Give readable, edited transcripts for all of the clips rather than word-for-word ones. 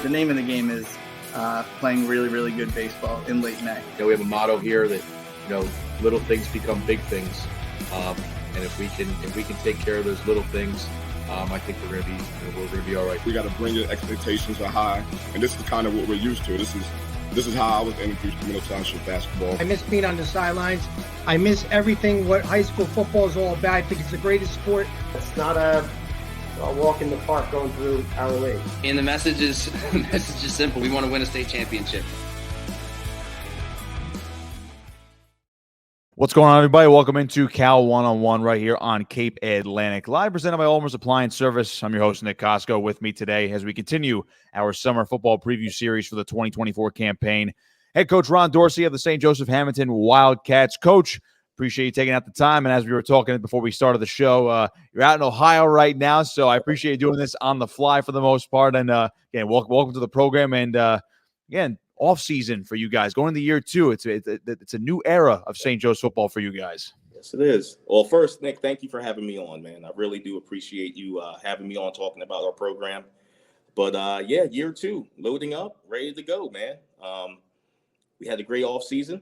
The name of the game is playing really, really good baseball in late May. We have a motto here that, little things become big things. And if we can take care of those little things, I think we're gonna be all right. We got to bring the expectations are high, and this is kind of what we're used to. This is how I was introduced to Middle Township basketball. I miss being on the sidelines. I miss everything what high school football is all about. I think it's the greatest sport. It's not a walk in the park going through our league. And the message is simple. We want to win a state championship. What's going on, everybody? Welcome into Cal One-on-One right here on Cape Atlantic Live, presented by Ulmer's Appliance Service. I'm your host, Nick Kosko. With me today as we continue our summer football preview series for the 2024 campaign, head coach Ron Dorsey of the St. Joseph-Hammonton Wildcats. Coach, appreciate you taking out the time. And as we were talking before we started the show, you're out in Ohio right now, so I appreciate you doing this on the fly for the most part. And again, welcome to the program. And again, off season for you guys, going into year two. It's a new era of St. Joe's football for you guys. Yes, it is. Well, first, Nick, thank you for having me on, man. I really do appreciate you having me on, talking about our program. But year two, loading up, ready to go, man. We had a great off season.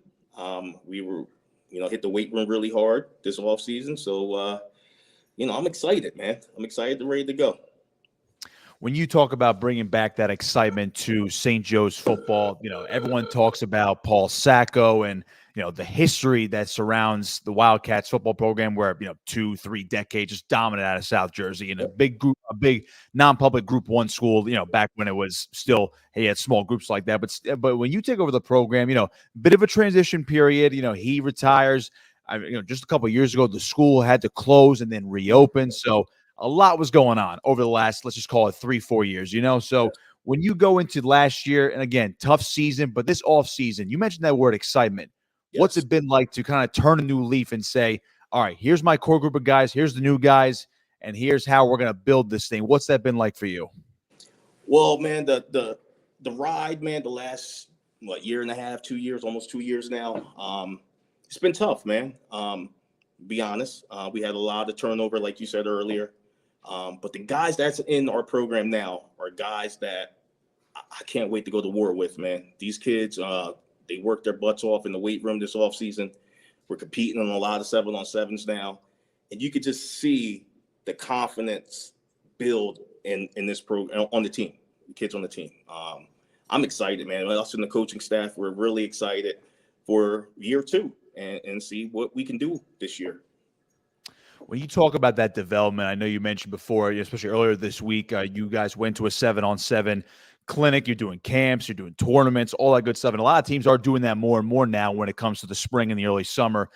We were, hit the weight room really hard this off season. So, I'm excited, man. I'm excited and ready to go. When you talk about bringing back that excitement to St. Joe's football, everyone talks about Paul Sacco and, the history that surrounds the Wildcats football program where, 2-3 decades just dominant out of South Jersey in a big non-public Group 1 school, back when it was still, he had small groups like that. But when you take over the program, bit of a transition period, he retires. Just a couple of years ago, the school had to close and then reopen. So a lot was going on over the last, let's just call it 3-4 years, So when you go into last year, and again, tough season, but this off season, you mentioned that word excitement. Yes. What's it been like to kind of turn a new leaf and say, all right, here's my core group of guys, here's the new guys, and here's how we're going to build this thing. What's that been like for you? Well, man, the ride, man, the last, year and a half, 2 years, almost 2 years now, it's been tough, man. Be honest. We had a lot of turnover, like you said earlier. But the guys that's in our program now are guys that I can't wait to go to war with, man. These kids, they work their butts off in the weight room this offseason. We're competing on a lot of 7-on-7s now. And you could just see the confidence build in this program, on the team, the kids on the team. I'm excited, man. Us and the coaching staff, we're really excited for year two and see what we can do this year. When you talk about that development, I know you mentioned before, especially earlier this week, you guys went to a 7-on-7 clinic. You're doing camps, you're doing tournaments, all that good stuff. And a lot of teams are doing that more and more now when it comes to the spring and the early summer.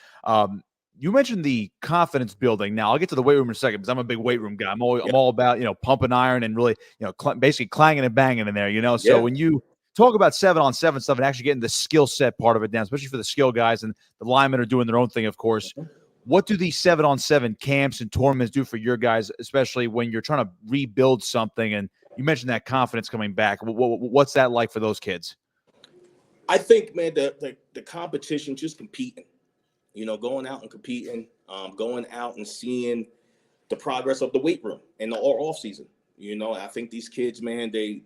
You mentioned the confidence building. Now, I'll get to the weight room in a second because I'm a big weight room guy. I'm all about, pumping iron and really, basically clanging and banging in there, So when you talk about 7-on-7 stuff and actually getting the skill set part of it down, especially for the skill guys, and the linemen are doing their own thing, of course. What do these 7-on-7 camps and tournaments do for your guys, especially when you're trying to rebuild something? And you mentioned that confidence coming back. What's that like for those kids? I think, man, the competition, just competing, going out and competing, going out and seeing the progress of the weight room and the off season. I think these kids, man, they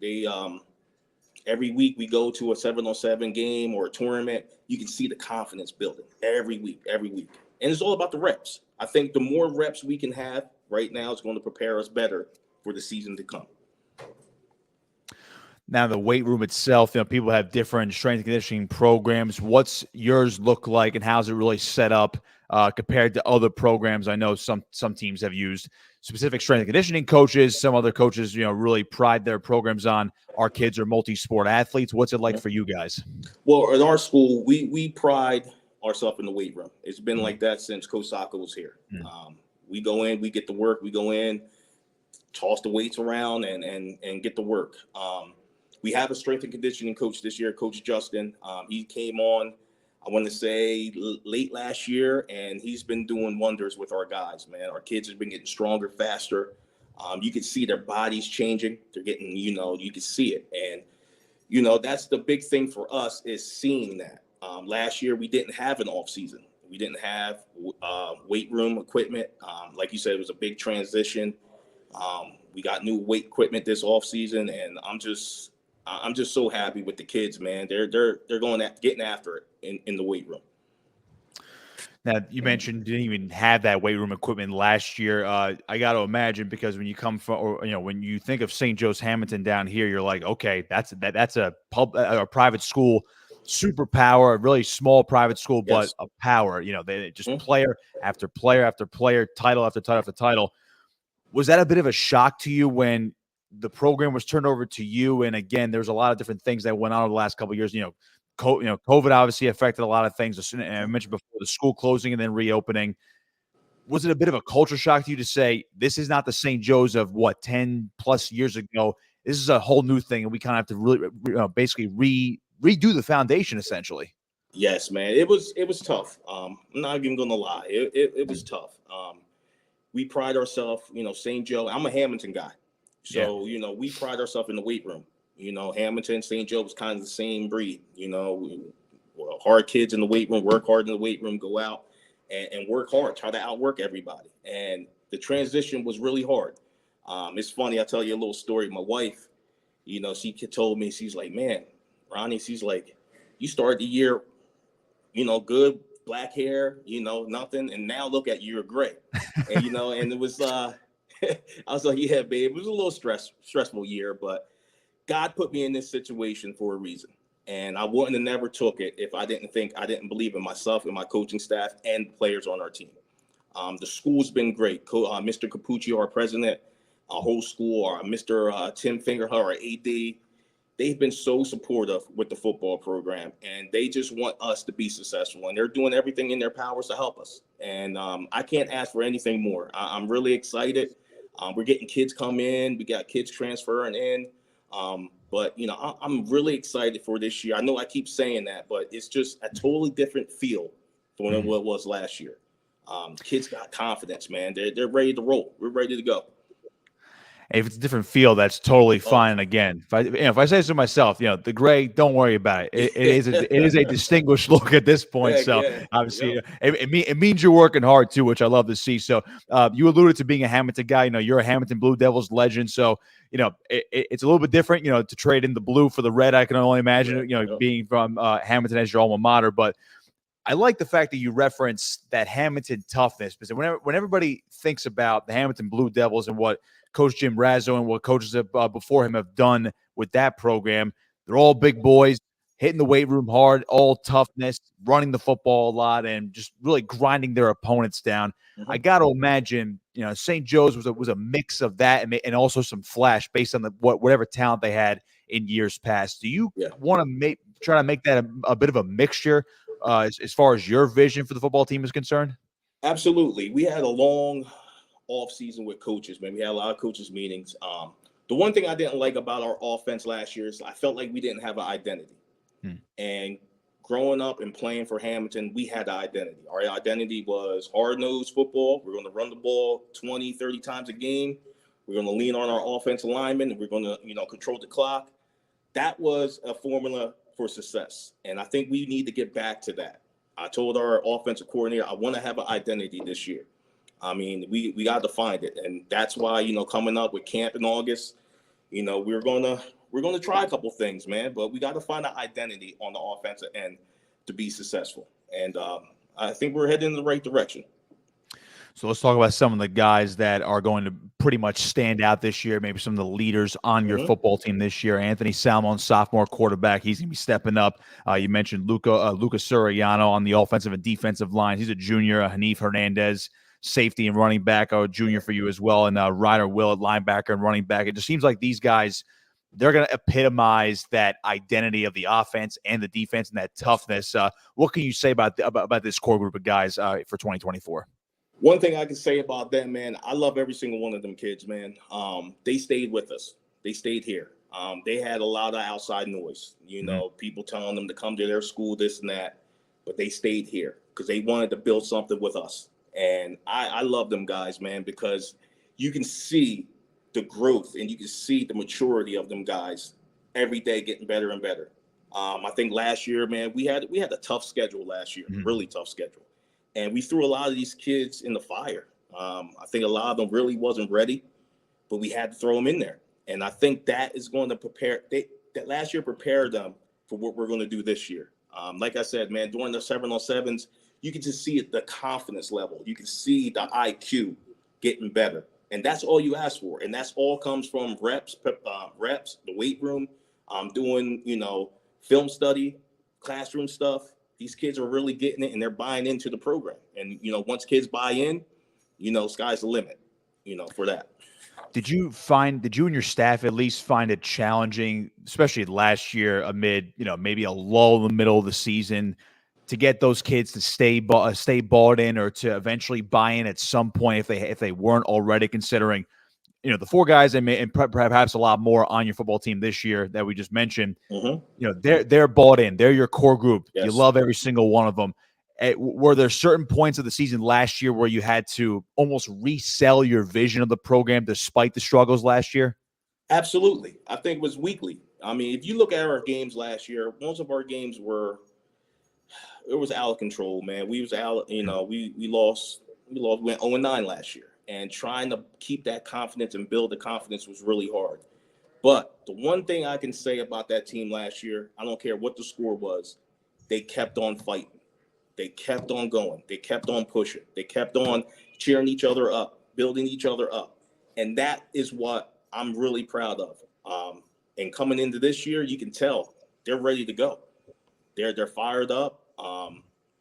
every week we go to a 7-on-7 game or a tournament, you can see the confidence building every week. And it's all about the reps. I think the more reps we can have right now is going to prepare us better for the season to come. Now, the weight room itself, people have different strength and conditioning programs. What's yours look like, and how's it really set up compared to other programs? I know some teams have used specific strength and conditioning coaches. Some other coaches, really pride their programs on our kids are multi-sport athletes. What's it like for you guys? Well, at our school, we pride ourselves in the weight room. It's been like that since Coach Sacco was here. We go in, we get to work, we go in, toss the weights around and get to work. We have a strength and conditioning coach this year, Coach Justin. He came on, I want to say, late last year, and he's been doing wonders with our guys, man. Our kids have been getting stronger, faster. You can see their bodies changing. They're getting, you can see it. And, that's the big thing for us is seeing that. Last year, we didn't have an off season. We didn't have weight room equipment. Like you said, it was a big transition. We got new weight equipment this off season, and I'm just so happy with the kids, man. They're getting after it in the weight room. Now, you mentioned you didn't even have that weight room equipment last year. I got to imagine, because when you come from, or when you think of St. Joseph-Hammonton down here, you're like, okay, that's a private school, superpower, a really small private school, but Yes. a power. They just Mhm. player after player after player, title after title after title. Was that a bit of a shock to you when the program was turned over to you? And again, there's a lot of different things that went on over the last couple of years. COVID obviously affected a lot of things. And I mentioned before, the school closing and then reopening. Was it a bit of a culture shock to you to say, this is not the St. Joe's of 10 plus years ago? This is a whole new thing, and we kind of have to really basically redo the foundation essentially. Yes, man. It was tough. I'm not even gonna lie. It was tough. We pride ourselves, St. Joe. I'm a Hammonton guy, so we pride ourselves in the weight room. Hammonton, St. Joe was kind of the same breed. We're hard kids in the weight room, work hard in the weight room, go out and work hard, try to outwork everybody. And the transition was really hard. It's funny. I'll tell you a little story. My wife, she told me, she's like, man, Ronnie, she's like, you started the year, good, black hair, nothing. And now look at you, you're gray. And, and it was, I was like, yeah, babe, it was a little stressful year, but God put me in this situation for a reason. And I wouldn't have never took it if I didn't believe in myself and my coaching staff and players on our team. The school's been great. Mr. Capucci, our president, our whole school, our Mr. Tim Fingerhut, our AD, they've been so supportive with the football program, and they just want us to be successful. And they're doing everything in their powers to help us. And I can't ask for anything more. I'm really excited. We're getting kids come in. We got kids transferring in. But I'm really excited for this year. I know I keep saying that, but it's just a totally different feel from what it was last year. Kids got confidence, man. They're ready to roll. We're ready to go. If it's a different feel, that's totally fine. And again, if I say so myself, the gray, don't worry about it. It is a distinguished look at this point. So obviously, it means you're working hard too, which I love to see. So you alluded to being a Hammonton guy. You're a Hammonton Blue Devils legend. So it's a little bit different. To trade in the blue for the red. I can only imagine. Being from Hammonton as your alma mater, but I like the fact that you reference that Hammonton toughness, because when everybody thinks about the Hammonton Blue Devils and what Coach Jim Razzo and what coaches before him have done with that program, they're all big boys, hitting the weight room hard, all toughness, running the football a lot, and just really grinding their opponents down. Mm-hmm. I got to imagine, St. Joe's was a mix of that and also some flash based on whatever talent they had in years past. Do you want to try to make that a bit of a mixture as far as your vision for the football team is concerned? Absolutely. We had a long off season with coaches, man. We had a lot of coaches meetings. The one thing I didn't like about our offense last year is I felt like we didn't have an identity. And growing up and playing for Hammonton, we had an identity. Our identity was hard-nosed football. We're going to run the ball 20, 30 times a game. We're going to lean on our offensive linemen, and we're going to, control the clock. That was a formula for success. And I think we need to get back to that. I told our offensive coordinator, I want to have an identity this year. I mean, we got to find it. And that's why, coming up with camp in August, we're going to try a couple things, man, but we got to find an identity on the offensive end to be successful. And I think we're heading in the right direction. So let's talk about some of the guys that are going to pretty much stand out this year, maybe some of the leaders on your football team this year. Anthony Salmon, sophomore quarterback. He's going to be stepping up. You mentioned Luca Suriano on the offensive and defensive line. He's a junior. Hanif Hernandez, safety and running back, a junior for you as well. And Ryder Willett, linebacker and running back. It just seems like these guys, they're going to epitomize that identity of the offense and the defense and that toughness. What can you say about this core group of guys for 2024? One thing I can say about them, man, I love every single one of them kids, man. They stayed with us. They stayed here. They had a lot of outside noise, people telling them to come to their school, this and that, but they stayed here because they wanted to build something with us. And I love them guys, man, because you can see the growth and you can see the maturity of them guys every day getting better and better. I think last year, man, we had a tough schedule last year, really tough schedule. And we threw a lot of these kids in the fire. I think a lot of them really wasn't ready, but we had to throw them in there. And I think that is going to that last year prepared them for what we're going to do this year. Like I said, man, during the 7-on-7s, you can just see it, the confidence level. You can see the IQ getting better. And that's all you ask for. And that's all comes from reps, the weight room, doing, film study, classroom stuff. These kids are really getting it, and they're buying into the program. And, once kids buy in, sky's the limit, for that. Did you and your staff at least find it challenging, especially last year amid, maybe a lull in the middle of the season, to get those kids to stay bought in or to eventually buy in at some point if they weren't already considering, the four guys and perhaps a lot more on your football team this year that we just mentioned, they're bought in. They're your core group. Yes. You love every single one of them. Were there certain points of the season last year where you had to almost resell your vision of the program despite the struggles last year? Absolutely. I think it was weekly. I mean, if you look at our games last year, most of our games it was out of control, man. We was out, we lost, we went 0-9 last year. And trying to keep that confidence and build the confidence was really hard. But the one thing I can say about that team last year, I don't care what the score was, they kept on fighting. They kept on going. They kept on pushing. They kept on cheering each other up, building each other up. And that is what I'm really proud of. And coming into this year, you can tell they're ready to go. They're fired up,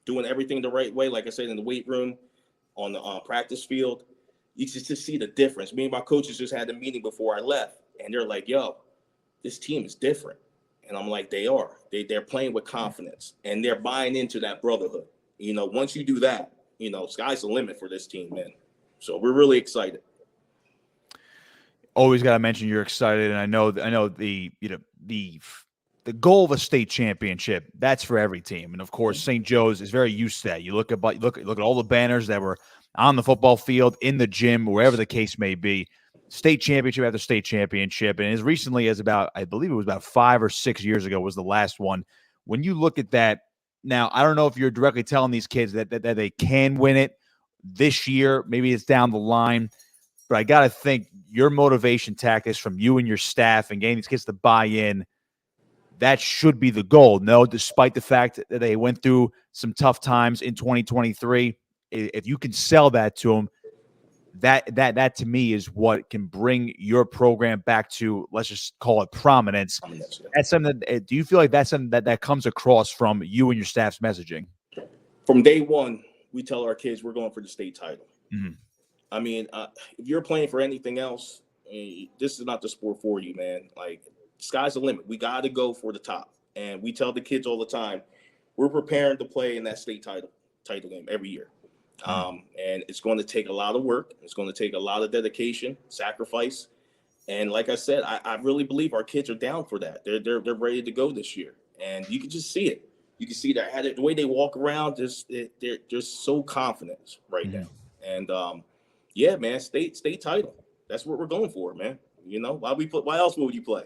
doing everything the right way. Like I said, in the weight room, on the practice field, you just see the difference. Me and my coaches just had a meeting before I left, and they're like, yo, this team is different. And I'm like, they are. They're playing with confidence, and they're buying into that brotherhood. Once you do that, sky's the limit for this team, man. So we're really excited. Always got to mention you're excited, and I know the goal of a state championship, that's for every team. And of course, St. Joe's is very used to that. You look at all the banners that were on the football field, in the gym, wherever the case may be. State championship after state championship. And as recently as I believe it was about 5 or 6 years ago was the last one. When you look at that, now, I don't know if you're directly telling these kids that they can win it this year. Maybe it's down the line. But I got to think your motivation tactics from you and your staff and getting these kids to buy in, that should be the goal. No, despite the fact that they went through some tough times in 2023, if you can sell that to them, that to me is what can bring your program back to, let's just call it prominence. That's something that, do you feel like that's something that comes across from you and your staff's messaging? From day one, we tell our kids we're going for the state title. Mm-hmm. I mean, if you're playing for anything else, this is not the sport for you, man. Like, sky's the limit. We got to go for the top. And we tell the kids all the time, we're preparing to play in that state title game every year. And it's going to take a lot of work. It's going to take a lot of dedication, sacrifice. And like I said, I really believe our kids are down for that. They're ready to go this year. And you can just see it. You can see that the way they walk around, they're just so confident right now. And yeah, man, state title. That's what we're going for, man. Why else would you play?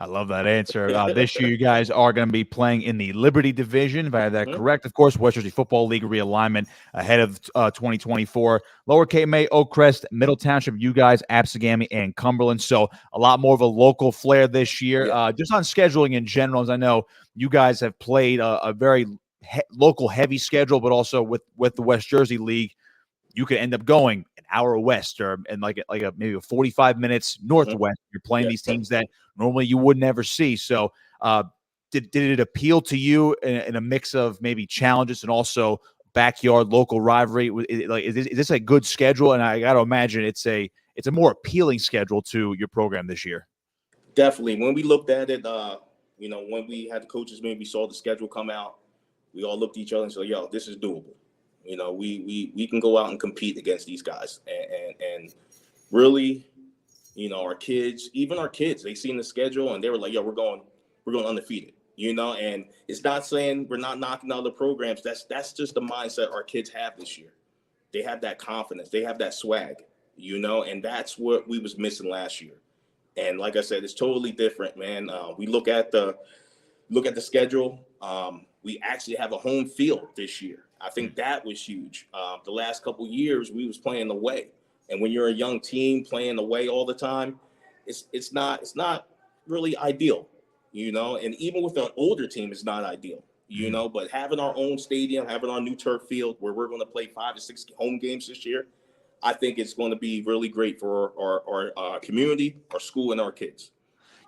I love that answer. This year, you guys are going to be playing in the Liberty Division, if I have that correct. Of course, West Jersey Football League realignment ahead of 2024. Lower Cape May, Oak Middle Township, you guys, Absegami, and Cumberland. So a lot more of a local flair this year. Just on scheduling in general, as I know, you guys have played a very local heavy schedule, but also with the West Jersey League, you could end up going an hour west or maybe 45 minutes northwest. You're playing these teams that normally you would never see. So did it appeal to you in a mix of maybe challenges and also backyard local rivalry? Is this a good schedule? And I got to imagine it's a more appealing schedule to your program this year. Definitely. When we looked at it, when we had the coaches meeting, we saw the schedule come out. We all looked at each other and said, yo, this is doable. We can go out and compete against these guys. And really, our kids, they seen the schedule and they were like, yo, we're going undefeated, and it's not saying we're not knocking other programs. That's just the mindset our kids have this year. They have that confidence. They have that swag, and that's what we was missing last year. And like I said, it's totally different, man. We look at the schedule. We actually have a home field this year. I think that was huge. The last couple of years, we was playing away, And when you're a young team playing away all the time, it's not really ideal, and even with an older team, it's not ideal, but having our own stadium, having our new turf field where we're going to play 5 to 6 home games this year, I think it's going to be really great for our community, our school, and our kids.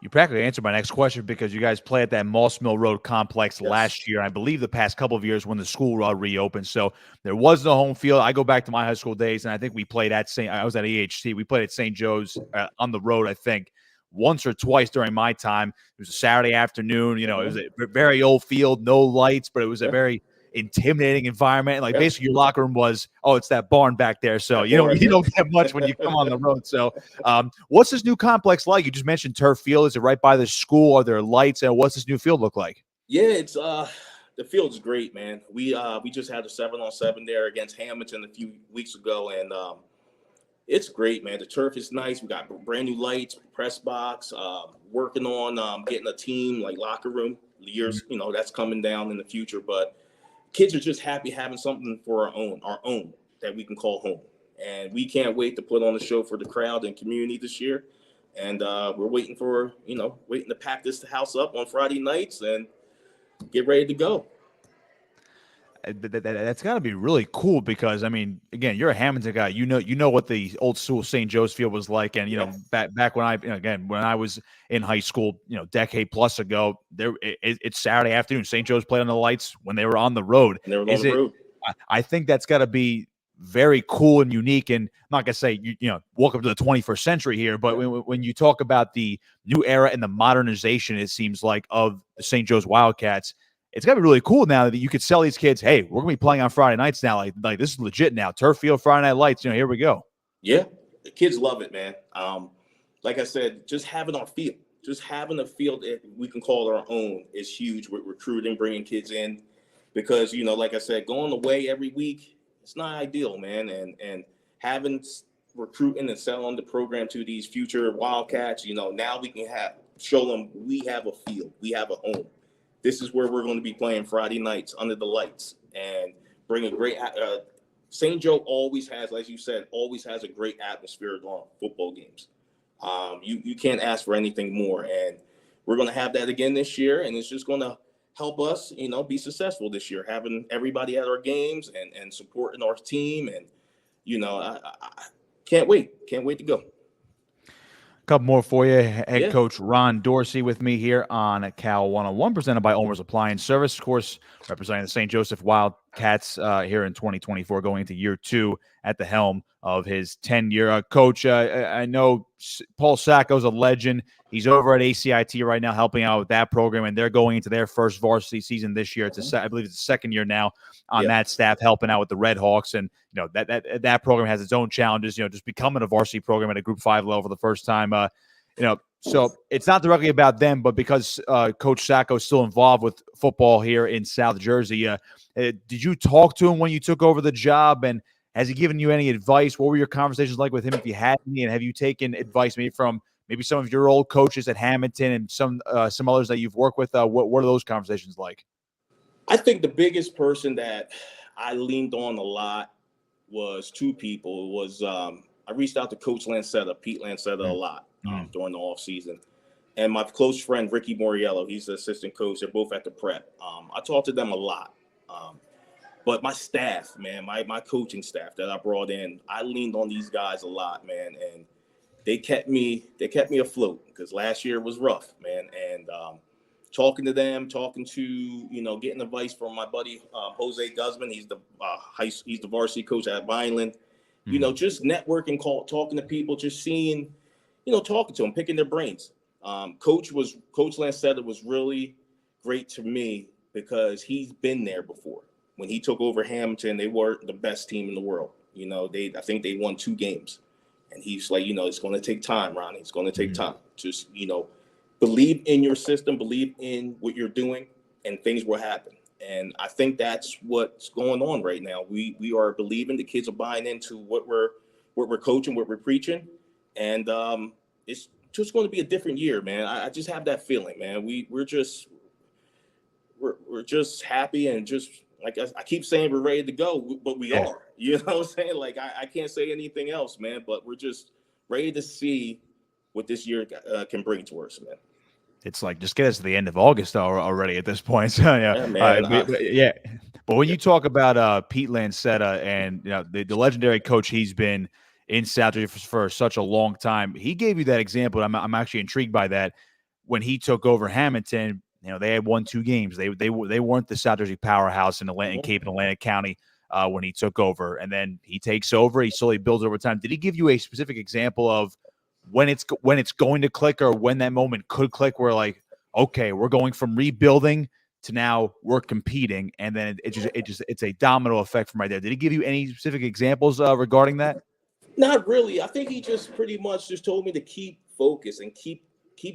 You practically answered my next question because you guys play at that Moss Mill Road complex last year. I believe the past couple of years when the school reopened. So there was no home field. I go back to my high school days, and I think we played at I was at EHT. We played at St. Joe's on the road, I think, once or twice during my time. It was a Saturday afternoon. It was a very old field, no lights, but it was a very intimidating environment. Like basically your locker room was, it's that barn back there. So you don't get much when you come on the road. So what's this new complex like? You just mentioned turf field. Is it right by the school? Are there lights? And what's this new field look like? Yeah, it's the field's great, man. We just had a 7-on-7 there against Hammonton a few weeks ago, and it's great, man. The turf is nice. We got brand new lights, press box, working on getting a team like locker room. Years, that's coming down in the future, but kids are just happy having something for our own that we can call home. And we can't wait to put on a show for the crowd and community this year. And we're waiting to pack this house up on Friday nights and get ready to go. That's got to be really cool because, I mean, again, you're a Hammonton guy. You know what the old school St. Joe's field was like. And, back when I was in high school, decade plus ago, it's Saturday afternoon. St. Joe's played on the lights when they were on the road. And they were on the road. I think that's got to be very cool and unique. And I'm not going to say, welcome to the 21st century here, but when you talk about the new era and the modernization, it seems like, of the St. Joe's Wildcats, it's got to be really cool now that you could sell these kids, hey, we're going to be playing on Friday nights now. Like this is legit now. Turf field, Friday night lights, here we go. Yeah, the kids love it, man. Like I said, just having our field, just having a field that we can call our own is huge with recruiting, bringing kids in. Because, like I said, going away every week, it's not ideal, man. And having recruiting and selling the program to these future Wildcats, now we can show them we have a field, we have a home. This is where we're going to be playing Friday nights under the lights and bring a great St. Joe always has, like you said, a great atmosphere on football games. You can't ask for anything more. And we're going to have that again this year. And it's just going to help us, be successful this year, having everybody at our games and supporting our team. And, I can't wait. Can't wait to go. Couple more for you. Head coach Ron Dorsey with me here on Cal 101, presented by Ulmer's Appliance Service. Of course, representing the St. Joseph Wildcats here in 2024, going into year 2 at the helm of his tenure. Coach, I know Paul Sacco's a legend. He's over at ACIT right now helping out with that program, and they're going into their first varsity season this year. I believe it's the second year now on that staff helping out with the Red Hawks. And, that program has its own challenges, just becoming a varsity program at a Group 5 level for the first time. So it's not directly about them, but because Coach Sacco is still involved with football here in South Jersey, did you talk to him when you took over the job, and has he given you any advice? What were your conversations like with him, if you had any, and have you taken advice maybe from some of your old coaches at Hammonton and some others that you've worked with? What are those conversations like? I think the biggest person that I leaned on a lot was 2 people. It was I reached out to Coach Pete Lancetta a lot during the off season, and my close friend Ricky Moriello. He's the assistant coach. They're both at the prep. I talked to them a lot. But my staff, man, my coaching staff that I brought in, I leaned on these guys a lot, man, and they kept me afloat because last year was rough, man. And talking to them, getting advice from my buddy Jose Guzman. He's the varsity coach at Vineland. Just networking, talking to people, just seeing, talking to them, picking their brains. Coach Lancetta was really great to me because he's been there before. When he took over Hammonton, they were the best team in the world. I think they won 2 games. And he's like, it's going to take time, Ronnie. It's going to take time. Just, believe in your system, believe in what you're doing, and things will happen. And I think that's what's going on right now. We are believing, the kids are buying into what we're coaching, what we're preaching. And it's just going to be a different year, man. I just have that feeling, man. We're just happy and just like I keep saying, we're ready to go, but we are. You know what I'm saying? Like I can't say anything else, man. But we're just ready to see what this year can bring to us, man. It's like, just get us to the end of August already at this point. So, Yeah, man. But when you talk about Pete Lancetta and the legendary coach he's been in South Jersey for such a long time, he gave you that example. I'm actually intrigued by that. When he took over Hammonton, they had won 2 games. They weren't the South Jersey powerhouse in Cape and Atlantic County when he took over, and then he takes over. He slowly builds over time. Did he give you a specific example of when it's going to click, or when that moment could click, where like, okay, we're going from rebuilding to now we're competing, and then it's a domino effect from right there? Did he give you any specific examples regarding that? Not really. I think he just pretty much just told me to keep focused and keep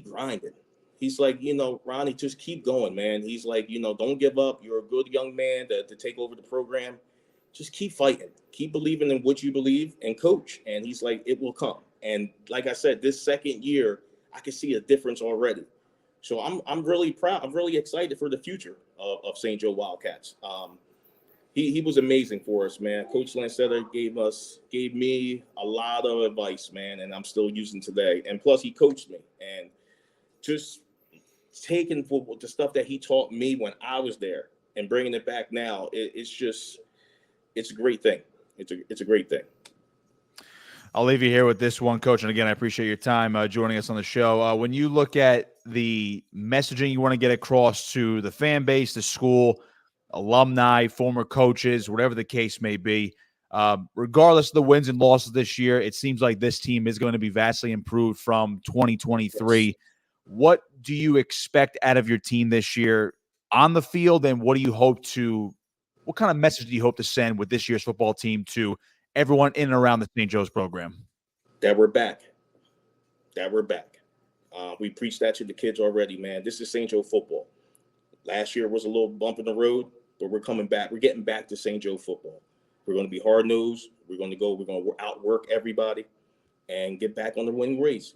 grinding. He's like, Ronnie, just keep going, man. He's like, don't give up. You're a good young man to take over the program. Just keep fighting. Keep believing in what you believe, and coach. And he's like, it will come. And like I said, this second year, I can see a difference already. So I'm really proud. I'm really excited for the future of St. Joe Wildcats. He was amazing for us, man. Coach Lancetta gave me a lot of advice, man, and I'm still using today. And plus, he coached me, and just taking the stuff that he taught me when I was there and bringing it back now. It's a great thing. It's a great thing. I'll leave you here with this one, Coach. And again, I appreciate your time joining us on the show. When you look at the messaging you want to get across to the fan base, the school, alumni, former coaches, whatever the case may be, regardless of the wins and losses this year, it seems like this team is going to be vastly improved from 2023. Yes. What do you expect out of your team this year on the field, and what kind of message do you hope to send with this year's football team to everyone in and around the St. Joe's program? That we're back. We preached that to the kids already, man. This is St. Joe football. Last year was a little bump in the road, but we're coming back. We're getting back to St. Joe football. We're going to be hard-nosed. We're going to outwork everybody and get back on the winning ways.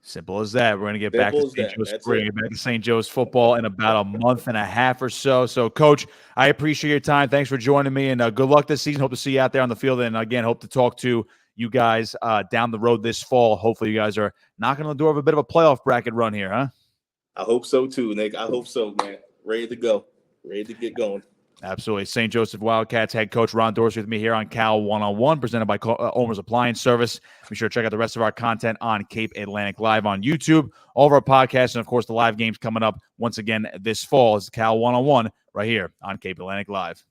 Simple as that. We're going to get back to St. Joe's football in about a month and a half or so. So, Coach, I appreciate your time. Thanks for joining me, and good luck this season. Hope to see you out there on the field, and again, hope to talk to you guys down the road this fall. Hopefully, you guys are knocking on the door of a bit of a playoff bracket run here, huh? I hope so too, Nick. I hope so, man. Ready to go. Ready to get going. Absolutely. St. Joseph Wildcats head coach Ron Dorsey with me here on Cal 101, presented by Ulmer's Appliance Service. Be sure to check out the rest of our content on Cape Atlantic Live on YouTube, all of our podcasts, and, of course, the live games coming up once again this fall is Cal 101 right here on Cape Atlantic Live.